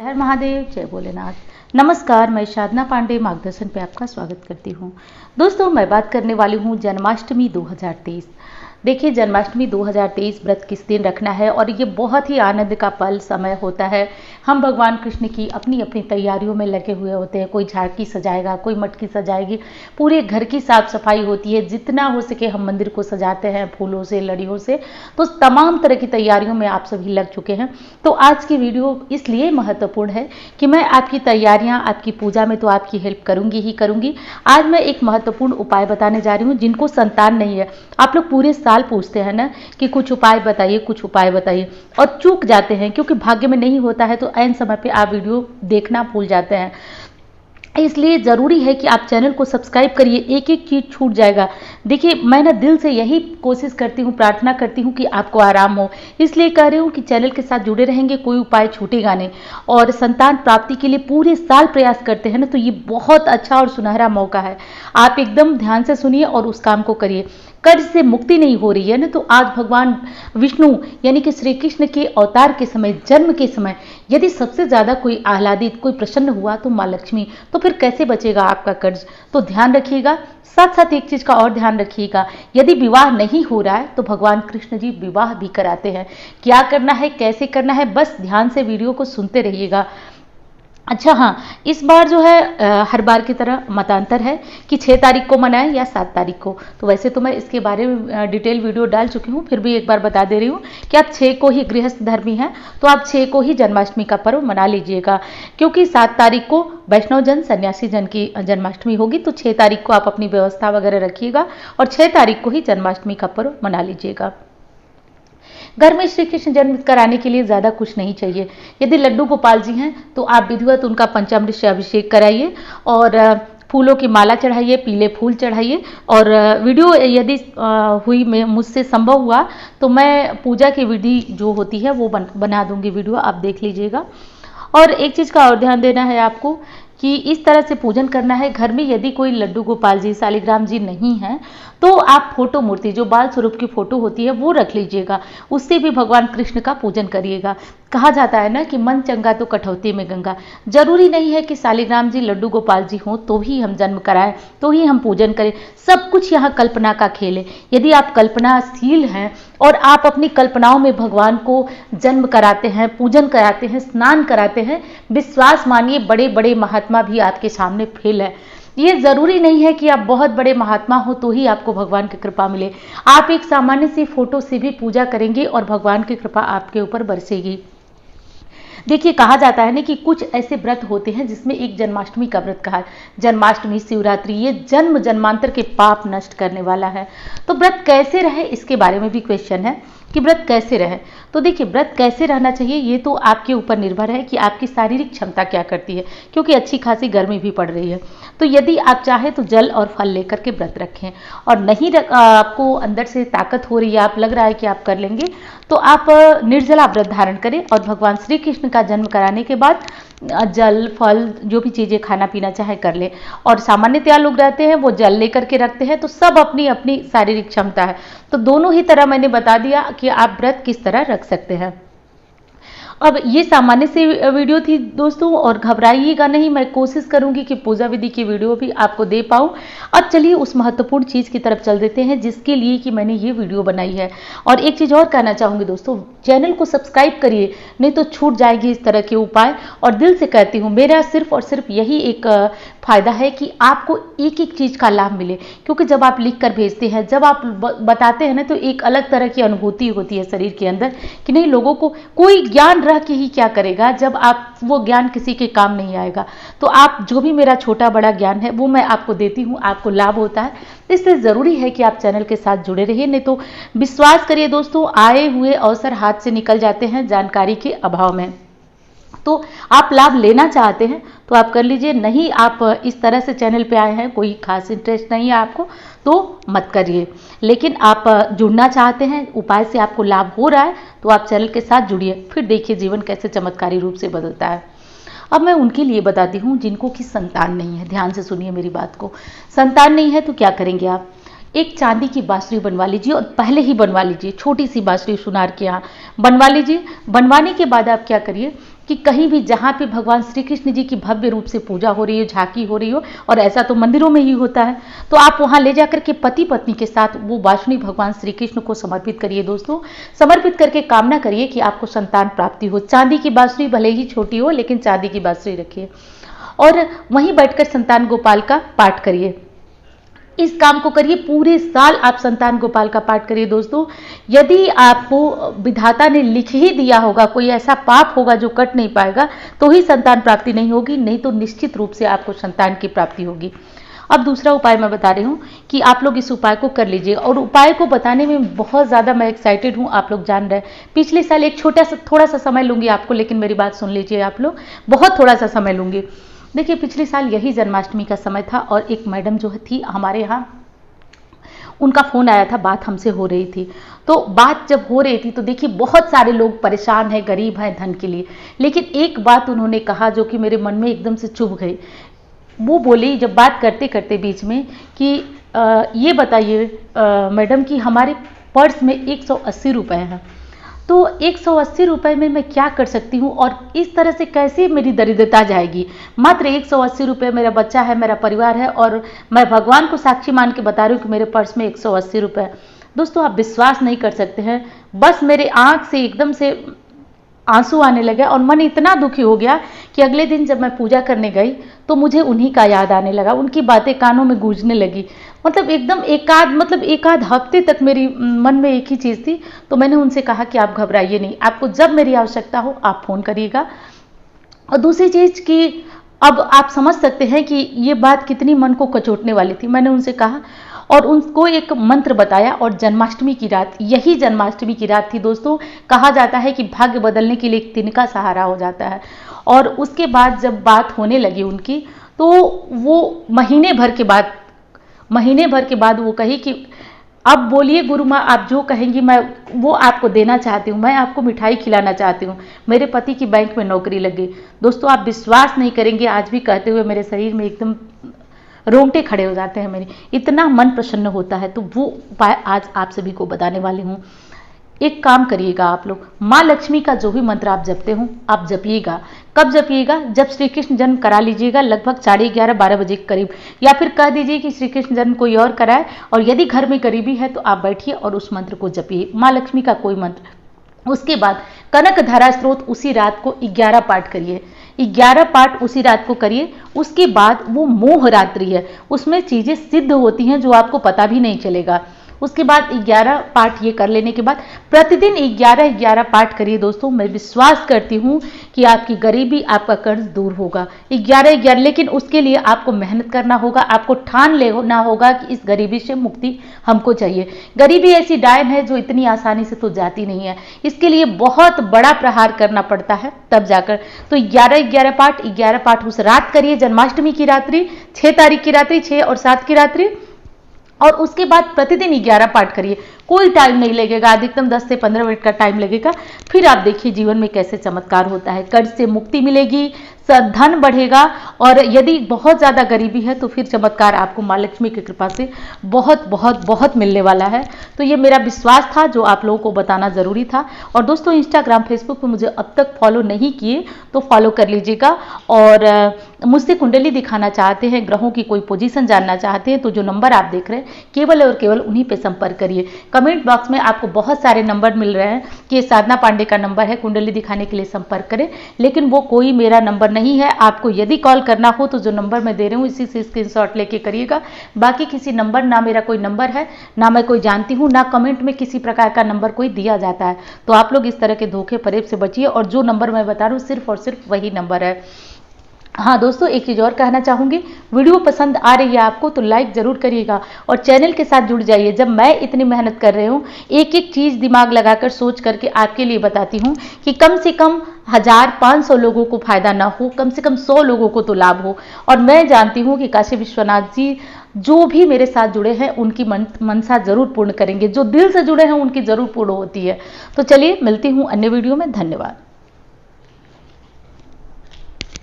हर महादेव, जय भोलेनाथ। नमस्कार, मैं साधना पांडे मार्गदर्शन पे आपका स्वागत करती हूँ। दोस्तों, मैं बात करने वाली हूँ जन्माष्टमी 2023। देखिए, जन्माष्टमी 2023 व्रत किस दिन रखना है और ये बहुत ही आनंद का पल समय होता है। हम भगवान कृष्ण की अपनी अपनी तैयारियों में लगे हुए होते हैं। कोई झांकी सजाएगा, कोई मटकी सजाएगी, पूरे घर की साफ सफाई होती है। जितना हो सके हम मंदिर को सजाते हैं फूलों से, लड़ियों से। तो तमाम तरह की तैयारियों में आप सभी लग चुके हैं। तो आज की वीडियो इसलिए महत्वपूर्ण है कि मैं आपकी तैयारियां, आपकी पूजा में तो आपकी हेल्प करूंगी ही करूंगी। आज मैं एक महत्वपूर्ण उपाय बताने जा रही हूँ। जिनको संतान नहीं है, आप लोग पूरे साल पूछते हैं ना कि कुछ उपाय बताइए, कुछ उपाय बताइए, और चूक जाते हैं क्योंकि भाग्य में नहीं होता है। तो ऐन समय पे आप वीडियो देखना भूल जाते हैं। इसलिए ज़रूरी है कि आप चैनल को सब्सक्राइब करिए, एक एक चीज़ छूट जाएगा। देखिए, मैं ना दिल से यही कोशिश करती हूँ, प्रार्थना करती हूँ कि आपको आराम हो। इसलिए कह रही हूँ कि चैनल के साथ जुड़े रहेंगे, कोई उपाय छूटेगा नहीं। और संतान प्राप्ति के लिए पूरे साल प्रयास करते हैं ना, तो ये बहुत अच्छा और सुनहरा मौका है। आप एकदम ध्यान से सुनिए और उस काम को करिए। कर्ज से मुक्ति नहीं हो रही है ना, तो आज भगवान विष्णु यानी कि श्री कृष्ण के अवतार के समय, जन्म के समय यदि सबसे ज्यादा कोई आह्लादित, कोई प्रसन्न हुआ तो माँ लक्ष्मी, तो फिर कैसे बचेगा आपका कर्ज। तो ध्यान रखिएगा। साथ साथ एक चीज का और ध्यान रखिएगा, यदि विवाह नहीं हो रहा है तो भगवान कृष्ण जी विवाह भी कराते हैं। क्या करना है, कैसे करना है, बस ध्यान से वीडियो को सुनते रहिएगा। अच्छा हाँ, इस बार जो है हर बार की तरह मतांतर है कि 6 तारीख को मनाएं या 7 तारीख को। तो वैसे तो मैं इसके बारे में डिटेल वीडियो डाल चुकी हूँ, फिर भी एक बार बता दे रही हूँ कि आप 6 को ही, गृहस्थ धर्मी हैं तो आप 6 को ही जन्माष्टमी का पर्व मना लीजिएगा। क्योंकि 7 तारीख को वैष्णव जन, सन्यासी जन की जन्माष्टमी होगी। तो 6 तारीख को आप अपनी व्यवस्था वगैरह रखिएगा और 6 तारीख को ही जन्माष्टमी का पर्व मना लीजिएगा। घर में श्री कृष्ण जन्म कराने के लिए ज्यादा कुछ नहीं चाहिए। यदि लड्डू गोपाल जी हैं तो आप विधिवत उनका पंचामृत से अभिषेक कराइए और फूलों की माला चढ़ाइए, पीले फूल चढ़ाइए। और वीडियो यदि हुई में मुझसे संभव हुआ तो मैं पूजा की विधि जो होती है वो बना दूंगी वीडियो, आप देख लीजिएगा। और एक चीज का और ध्यान देना है आपको कि इस तरह से पूजन करना है। घर में यदि कोई लड्डू गोपाल जी, शालिग्राम जी नहीं है तो आप फोटो मूर्ति, जो बाल स्वरूप की फोटो होती है वो रख लीजिएगा। उससे भी भगवान कृष्ण का पूजन करिएगा। कहा जाता है ना कि मन चंगा तो कठौती में गंगा। जरूरी नहीं है कि शालिग्राम जी, लड्डू गोपाल जी हों तो ही हम जन्म कराएं, तो ही हम पूजन करें। सब कुछ यहाँ कल्पना का खेल है। यदि आप कल्पनाशील हैं और आप अपनी कल्पनाओं में भगवान को जन्म कराते हैं, पूजन कराते हैं, स्नान कराते हैं, विश्वास मानिए बड़े बड़े महात्मा भी आपके सामने फेल है। ये जरूरी नहीं है कि आप बहुत बड़े महात्मा हो तो ही आपको भगवान की कृपा मिले। आप एक सामान्य सी फोटो से भी पूजा करेंगे और भगवान की कृपा आपके ऊपर बरसेगी। देखिए, कहा जाता है ना कि कुछ ऐसे व्रत होते हैं जिसमें एक जन्माष्टमी का व्रत कहा है। जन्माष्टमी, शिवरात्रि, ये जन्म जन्मांतर के पाप नष्ट करने वाला है। तो व्रत कैसे रहे, इसके बारे में भी क्वेश्चन है कि व्रत कैसे रहे। तो देखिए, व्रत कैसे रहना चाहिए ये तो आपके ऊपर निर्भर है कि आपकी शारीरिक क्षमता क्या करती है, क्योंकि अच्छी खासी गर्मी भी पड़ रही है। तो यदि आप चाहें तो जल और फल लेकर के व्रत रखें, और नहीं आपको अंदर से ताकत हो रही है, आप लग रहा है कि आप कर लेंगे, तो आप निर्जला व्रत धारण करें और भगवान श्री कृष्ण का जन्म कराने के बाद जल, फल, जो भी चीजें खाना पीना चाहे कर ले। और सामान्यतया लोग रहते हैं वो जल लेकर के रखते हैं। तो सब अपनी अपनी शारीरिक क्षमता है। तो दोनों ही तरह मैंने बता दिया कि आप व्रत किस तरह रख सकते हैं। अब ये सामान्य सी वीडियो थी दोस्तों, और घबराइएगा नहीं, मैं कोशिश करूंगी कि पूजा विधि की वीडियो भी आपको दे पाऊं। अब चलिए उस महत्वपूर्ण चीज की तरफ चल देते हैं जिसके लिए कि मैंने ये वीडियो बनाई है। और एक चीज और कहना चाहूंगी दोस्तों, चैनल को सब्सक्राइब करिए, नहीं तो छूट जाएगी इस तरह के उपाय। और दिल से कहती हूँ, मेरा सिर्फ और सिर्फ यही एक फायदा है कि आपको एक एक चीज का लाभ मिले। क्योंकि जब आप लिख कर भेजते हैं, जब आप बताते हैं ना, तो एक अलग तरह की अनुभूति होती है शरीर के अंदर कि नहीं, लोगों को कोई ज्ञान रह के ही क्या करेगा जब आप वो ज्ञान किसी के काम नहीं आएगा। तो आप जो भी मेरा छोटा बड़ा ज्ञान है वो मैं आपको देती हूँ, आपको लाभ होता है। इसलिए जरूरी है कि आप चैनल के साथ जुड़े रहिए, नहीं तो विश्वास करिए दोस्तों, आए हुए अवसर हाथ से निकल जाते हैं जानकारी के अभाव में। तो आप लाभ लेना चाहते हैं तो आप कर लीजिए, नहीं आप इस तरह से चैनल पे आए हैं, कोई खास इंटरेस्ट नहीं है आपको, तो मत करिए। लेकिन आप जुड़ना चाहते हैं, उपाय से आपको लाभ हो रहा है, तो आप चैनल के साथ जुड़िए, फिर देखिए जीवन कैसे चमत्कारी रूप से बदलता है। अब मैं उनके लिए बताती हूँ जिनको कि संतान नहीं है। ध्यान से सुनिए मेरी बात को। संतान नहीं है तो क्या करेंगे आप? एक चांदी की बांसुरी बनवा लीजिए, और पहले ही बनवा लीजिए, छोटी सी बांसुरी सुनार के यहाँ बनवा लीजिए। बनवाने के बाद आप क्या करिए कि कहीं भी जहाँ पे भगवान श्री कृष्ण जी की भव्य रूप से पूजा हो रही हो, झांकी हो रही हो, और ऐसा तो मंदिरों में ही होता है, तो आप वहाँ ले जाकर के पति पत्नी के साथ वो बांसुरी भगवान श्री कृष्ण को समर्पित करिए दोस्तों। समर्पित करके कामना करिए कि आपको संतान प्राप्ति हो। चांदी की बांसुरी भले ही छोटी हो, लेकिन चांदी की बांसुरी रखिए और वहीं बैठकर संतान गोपाल का पाठ करिए। इस काम को करिए, पूरे साल आप संतान गोपाल का पाठ करिए दोस्तों। यदि आपको विधाता ने लिख ही दिया होगा, कोई ऐसा पाप होगा जो कट नहीं पाएगा, तो ही संतान प्राप्ति नहीं होगी, नहीं तो निश्चित रूप से आपको संतान की प्राप्ति होगी। अब दूसरा उपाय मैं बता रही हूँ कि आप लोग इस उपाय को कर लीजिए, और उपाय को बताने में बहुत ज़्यादा मैं एक्साइटेड हूँ, आप लोग जान रहे हैं। पिछले साल एक थोड़ा सा समय लूँगी आपको, लेकिन मेरी बात सुन लीजिए आप लोग, बहुत थोड़ा सा समय लूँगी। देखिए, पिछले साल यही जन्माष्टमी का समय था और एक मैडम जो थी हमारे यहाँ, उनका फ़ोन आया था, बात हमसे हो रही थी। तो बात जब हो रही थी तो देखिए बहुत सारे लोग परेशान हैं, गरीब हैं धन के लिए, लेकिन एक बात उन्होंने कहा जो कि मेरे मन में एकदम से चुभ गई। वो बोली जब बात करते करते बीच में कि ये बताइए मैडम कि हमारे पर्स में 180 रुपये हैं, तो 180 रुपये में मैं क्या कर सकती हूँ और इस तरह से कैसे मेरी दरिद्रता जाएगी। मात्र 180 रुपये, मेरा बच्चा है, मेरा परिवार है, और मैं भगवान को साक्षी मान के बता रही हूँ कि मेरे पर्स में 180 रुपये। दोस्तों, आप विश्वास नहीं कर सकते हैं, बस मेरे आँख से एकदम से आंसू आने लगे और मन इतना दुखी हो गया कि अगले दिन जब मैं पूजा करने गई तो मुझे उन्हीं का याद आने लगा, उनकी बातें कानों में गूंजने लगी। मतलब एकदम एक आध हफ्ते तक मेरी मन में एक ही चीज़ थी। तो मैंने उनसे कहा कि आप घबराइए नहीं, आपको जब मेरी आवश्यकता हो आप फ़ोन करिएगा। और दूसरी चीज़ कि अब आप समझ सकते हैं कि ये बात कितनी मन को कचोटने वाली थी। मैंने उनसे कहा और उनको एक मंत्र बताया, और जन्माष्टमी की रात, यही जन्माष्टमी की रात थी दोस्तों। कहा जाता है कि भाग्य बदलने के लिए एक तिनका सहारा हो जाता है। और उसके बाद जब बात होने लगी उनकी, तो वो महीने भर के बाद वो कही कि अब बोलिए गुरु माँ, आप जो कहेंगी मैं वो आपको देना चाहती हूँ, मैं आपको मिठाई खिलाना चाहती हूँ। मेरे पति की बैंक में नौकरी लग गई। दोस्तों, आप विश्वास नहीं करेंगे, आज भी कहते हुए मेरे शरीर में एकदम रोंगटे खड़े हो जाते हैं मेरे, इतना मन प्रसन्न होता है। तो वो उपाय आज आप सभी को बताने वाली हूँ। एक काम करिएगा आप लोग, माँ लक्ष्मी का जो भी मंत्र आप जपते हो आप जपिएगा। कब जपिएगा? जब श्री कृष्ण जन्म करा लीजिएगा, लगभग 11:30-12 बजे के करीब, या फिर कह दीजिए कि श्री कृष्ण जन्म कोई और कराए, और यदि घर में गरीबी है तो आप बैठिए और उस मंत्र को जपिए, माँ लक्ष्मी का कोई मंत्र। उसके बाद कनक धारा स्त्रोत उसी रात को 11 पाठ करिए, 11 पाठ उसी रात को करिए। उसके बाद वो मोह रात्रि है, उसमें चीज़ें सिद्ध होती हैं जो आपको पता भी नहीं चलेगा। उसके बाद 11 पाठ ये कर लेने के बाद प्रतिदिन 11 पाठ करिए दोस्तों। मैं विश्वास करती हूँ कि आपकी गरीबी, आपका कर्ज दूर होगा। 11, लेकिन उसके लिए आपको मेहनत करना होगा, आपको ठान लेना होगा कि इस गरीबी से मुक्ति हमको चाहिए। गरीबी ऐसी डायन है जो इतनी आसानी से तो जाती नहीं है, इसके लिए बहुत बड़ा प्रहार करना पड़ता है तब जाकर। तो 11 पाठ उस रात करिए, जन्माष्टमी की रात्रि, 6 तारीख की रात्रि, 6 और 7 की रात्रि। और उसके बाद प्रतिदिन 11 पाठ करिए। कोई टाइम नहीं लगेगा, अधिकतम 10 से 15 मिनट का टाइम लगेगा। फिर आप देखिए जीवन में कैसे चमत्कार होता है, कर्ज से मुक्ति मिलेगी, धन बढ़ेगा, और यदि बहुत ज़्यादा गरीबी है तो फिर चमत्कार आपको माँ लक्ष्मी की कृपा से बहुत बहुत बहुत मिलने वाला है। तो ये मेरा विश्वास था जो आप लोगों को बताना ज़रूरी था। और दोस्तों, इंस्टाग्राम फेसबुक पर मुझे अब तक फॉलो नहीं किए तो फॉलो कर लीजिएगा। और मुझसे कुंडली दिखाना चाहते हैं, ग्रहों की कोई पोजीशन जानना चाहते हैं, तो जो नंबर आप देख रहे हैं केवल और केवल उन्हीं पे संपर्क करिए। कमेंट बॉक्स में आपको बहुत सारे नंबर मिल रहे हैं कि ये साधना पांडे का नंबर है, कुंडली दिखाने के लिए संपर्क करें, लेकिन वो कोई मेरा नंबर नहीं है। आपको यदि कॉल करना हो तो जो नंबर मैं दे रही हूँ इसी से स्क्रीनशॉट लेके करिएगा। बाकी किसी नंबर, ना मेरा कोई नंबर है, ना मैं कोई जानती हूँ, ना कमेंट में किसी प्रकार का नंबर कोई दिया जाता है। तो आप लोग इस तरह के धोखे फरेब से बचिए, और जो नंबर मैं बता रही हूँ सिर्फ और सिर्फ वही नंबर है। हाँ दोस्तों, एक चीज़ और कहना चाहूँगी, वीडियो पसंद आ रही है आपको तो लाइक ज़रूर करिएगा और चैनल के साथ जुड़ जाइए। जब मैं इतनी मेहनत कर रही हूँ, एक एक चीज़ दिमाग लगाकर सोच करके आपके लिए बताती हूँ कि कम से कम 1500 लोगों को फायदा ना हो, कम से कम 100 लोगों को तो लाभ हो। और मैं जानती हूँ कि काशी विश्वनाथ जी जो भी मेरे साथ जुड़े हैं उनकी मनसा जरूर पूर्ण करेंगे, जो दिल से जुड़े हैं उनकी जरूर पूर्ण होती है। तो चलिए मिलती हूँ अन्य वीडियो में। धन्यवाद।